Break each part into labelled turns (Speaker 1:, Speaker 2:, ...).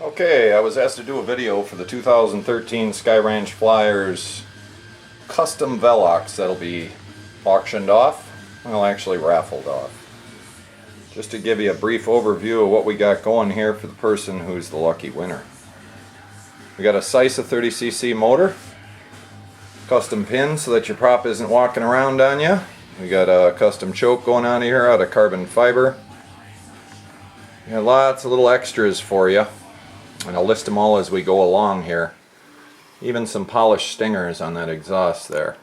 Speaker 1: Okay, I was asked to do a video for the 2013 Sky Ranch Flyers custom Velox that'll be auctioned off. Well, actually raffled off. Just to give you a brief overview of what we got going here for the person who's the lucky winner. We got a Sisa 30cc motor, custom pin so that your prop isn't walking around on you. We got a custom choke going on here out of carbon fiber. We got lots of little extras for you, and I'll list them all as we go along here. Even some polished stingers on that exhaust there.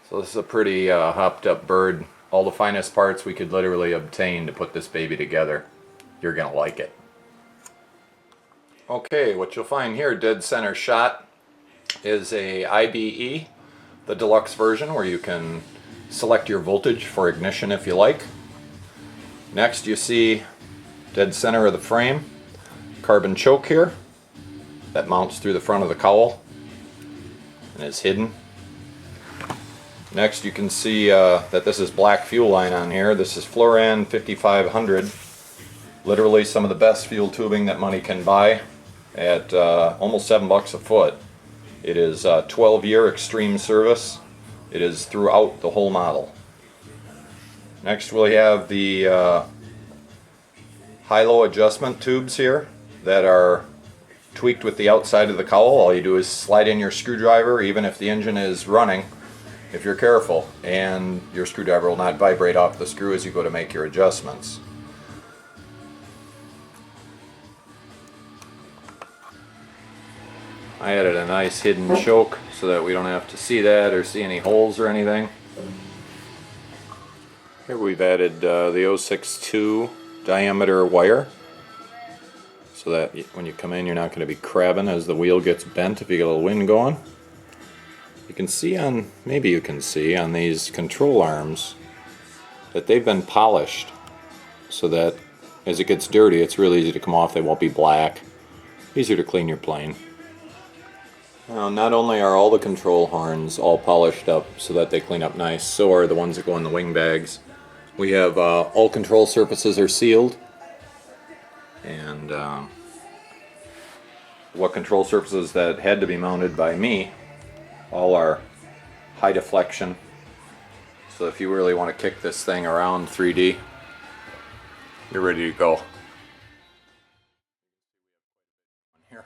Speaker 1: So this is a pretty hopped up bird. All the finest parts we could literally obtain to put this baby together. You're gonna like it. Okay, what you'll find here, dead center shot, is a IBE, the deluxe version, where you can select your voltage for ignition if you like. Next you see, dead center of the frame, carbon choke here that mounts through the front of the cowl and is hidden. Next you can see that this is black fuel line on here. This is Floran 5500, literally some of the best fuel tubing that money can buy at almost $7 a foot. It is 12-year extreme service. It is throughout the whole model. Next we have the high-low adjustment tubes here that are tweaked with the outside of the cowl. All you do is slide in your screwdriver, even if the engine is running, if you're careful, and your screwdriver will not vibrate off the screw as you go to make your adjustments. I added a nice hidden choke so that we don't have to see that or see any holes or anything. Here we've added the 062 diameter wire so that when you come in you're not going to be crabbing as the wheel gets bent if you get a little wind going. You can see on, maybe you can see on these control arms that they've been polished so that as it gets dirty it's real easy to come off. They won't be black. Easier to clean your plane. Now, not only are all the control horns all polished up so that they clean up nice, so are the ones that go in the wing bags. We have all control surfaces are sealed, and what control surfaces that had to be mounted by me all are high deflection, so if you really want to kick this thing around 3D, you're ready to go. Here.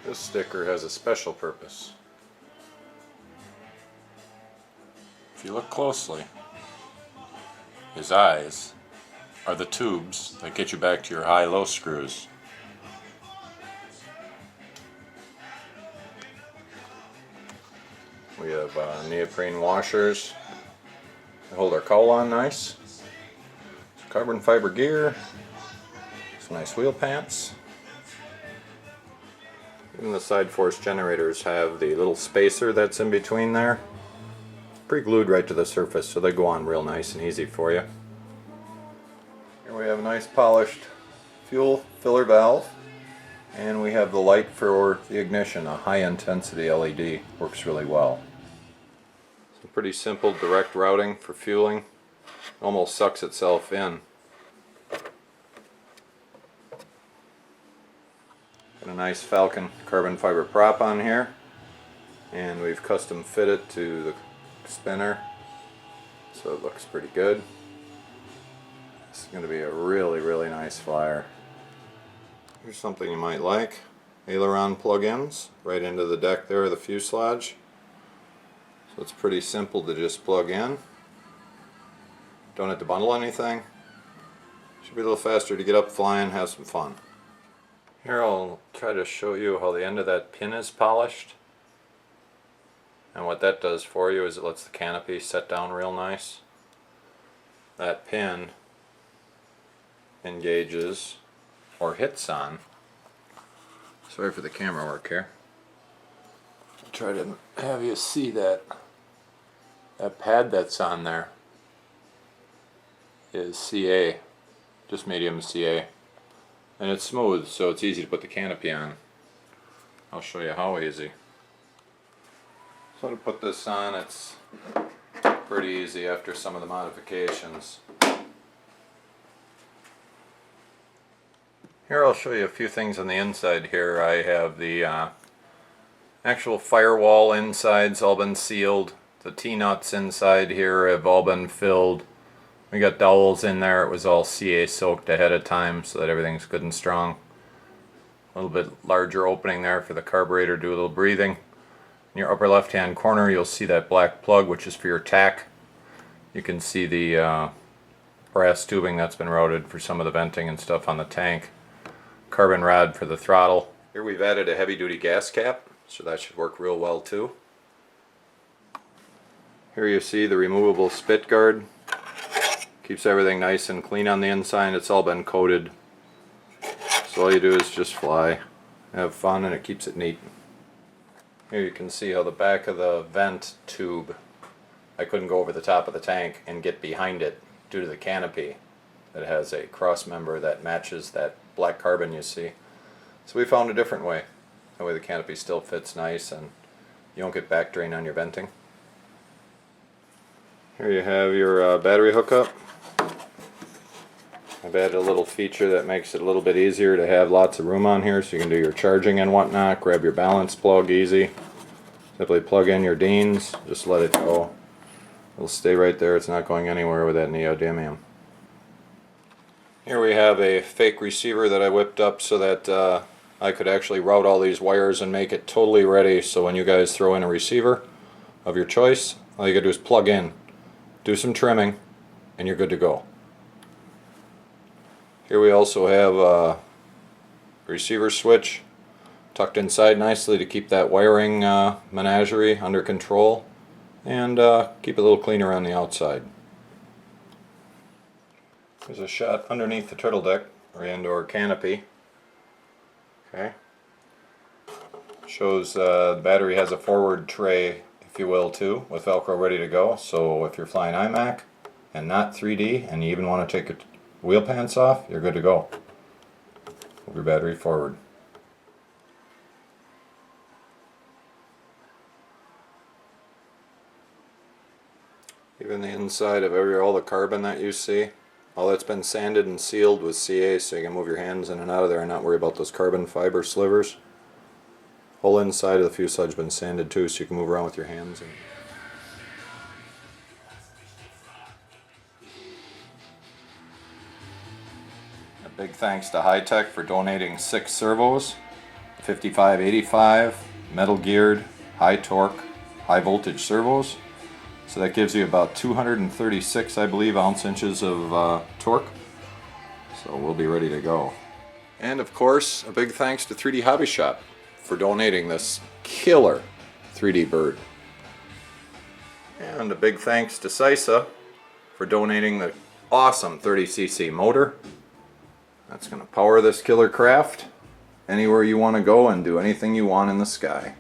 Speaker 1: This sticker has a special purpose. If you look closely, his eyes are the tubes that get you back to your high-low screws. We have neoprene washers to hold our cowl on nice. Carbon fiber gear, some nice wheel pants. Even the side force generators have the little spacer that's in between there. Pre-glued right to the surface, so they go on real nice and easy for you. Here we have a nice polished fuel filler valve, and we have the light for the ignition, a high intensity LED. Works really well. Some pretty simple direct routing for fueling. Almost sucks itself in. Got a nice Falcon carbon fiber prop on here, and we've custom fit it to the spinner, so it looks pretty good. This is going to be a really nice flyer. Here's something you might like. Aileron plug-ins right into the deck there of the fuselage. So it's pretty simple to just plug in. Don't have to bundle anything. Should be a little faster to get up flying, have some fun. Here I'll try to show you how the end of that pin is polished. And what that does for you is it lets the canopy set down real nice. That pin engages or hits on. Sorry for the camera work here. I'll try to have you see that pad that's on there is CA, just medium CA. And it's smooth, so it's easy to put the canopy on. I'll show you how easy. So to put this on, it's pretty easy after some of the modifications. Here I'll show you a few things on the inside here. I have the actual firewall insides all been sealed. The T-nuts inside here have all been filled. We got dowels in there. It was all CA soaked ahead of time so that everything's good and strong. A little bit larger opening there for the carburetor to do a little breathing. In your upper left hand corner you'll see that black plug, which is for your tack. You can see the brass tubing that's been routed for some of the venting and stuff on the tank. Carbon rod for the throttle. Here we've added a heavy duty gas cap, so that should work real well too. Here you see the removable spit guard. Keeps everything nice and clean on the inside. It's all been coated. So all you do is just fly, have fun, and it keeps it neat. Here you can see how the back of the vent tube, I couldn't go over the top of the tank and get behind it due to the canopy that has a cross member that matches that black carbon you see. So we found a different way. That way the canopy still fits nice and you don't get back drain on your venting. Here you have your battery hookup. I've added a little feature that makes it a little bit easier to have lots of room on here so you can do your charging and whatnot. Grab your balance plug easy. Simply plug in your Deans, just let it go. It'll stay right there, it's not going anywhere with that neodymium. Here we have a fake receiver that I whipped up so that I could actually route all these wires and make it totally ready, so when you guys throw in a receiver of your choice, all you gotta do is plug in, do some trimming, and you're good to go. Here we also have a receiver switch tucked inside nicely to keep that wiring menagerie under control and keep it a little cleaner on the outside. There's a shot underneath the turtle deck or indoor canopy. Okay. Shows the battery has a forward tray, if you will, too, with Velcro ready to go. So if you're flying iMac and not 3D and you even want to take your wheel pants off, you're good to go. Move your battery forward. Even the inside of all the carbon that you see, all that's been sanded and sealed with CA, so you can move your hands in and out of there and not worry about those carbon fiber slivers. Whole inside of the fuselage has been sanded too, so you can move around with your hands. A big thanks to HiTecs for donating 6 servos, 5585 metal geared, high torque, high voltage servos. So that gives you about 236, I believe, ounce-inches of torque. So we'll be ready to go. And of course, a big thanks to 3D Hobby Shop for donating this killer 3D bird. And a big thanks to Sisa for donating the awesome 30cc motor. That's going to power this killer craft anywhere you want to go and do anything you want in the sky.